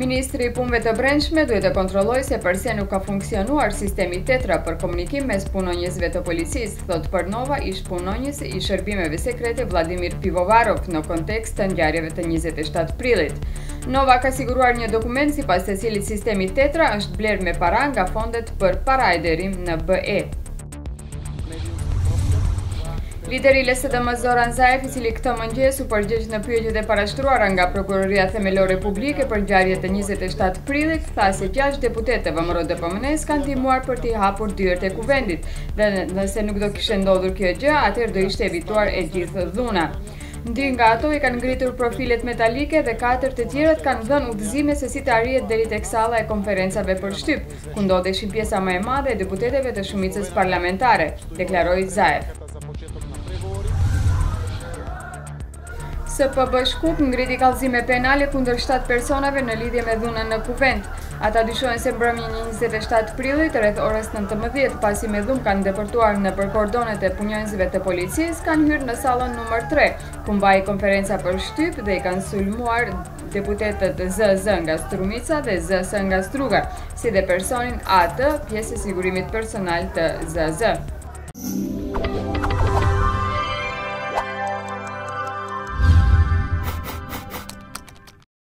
Ministri i Punëve të Brendshme duhet të kontrollojë se përse nuk ka funksionuar sistemi tetra për komunikim mes punonjësve të policisë, thot për Nova ish punonjës i shërbimeve sekrete Vladimir Pivovarov në kontekst të ngjarjeve të 27 prillit. Nova ka siguruar një dokument sipas të cilit sistemi tetra është blerë me para nga fondet për parajderim në BE. Lideri i LSDM Zoran Zaev, i cili këtë mëngjes u përgjigj në pyetjet e parashtruara nga Prokuroria Themelore Publike për ngjarjet e 27 prillit, tha se 6 deputetë të VMRO-DPMN-s kanë ndihmuar për t'i hapur dyert e kuvendit, dhe nëse nuk do kishte ndodhur kjo gjë, atëherë do ishte evituar e gjithë dhuna. Dy nga ato i kanë ngritur profilet metalike dhe 4 të tjerët kanë dhënë udhëzime se si të arrihet deri tek salla e konferencave për shtyp, ku ndodheshin pjesa më e madhe e deputetëve të shumicës parlamentare, deklaroi Zaev. SPB Shkup ngriti kallëzime penale kundër 7 personave në lidhje me dhunën në kuvent. Ata dyshohen se mbrëmjen e 27 prillit rreth orës 19, pasi me dhunë kanë depërtuar nëpër kordonet e punonjësve të policisë, kanë hyrë në sallën numër 3, ku mbahej konferenca për shtyp dhe i kanë sulmuar deputetët ZZ nga Strumica dhe ZS nga Struga, si dhe personin AT, pjesë e sigurimit personal të ZZ.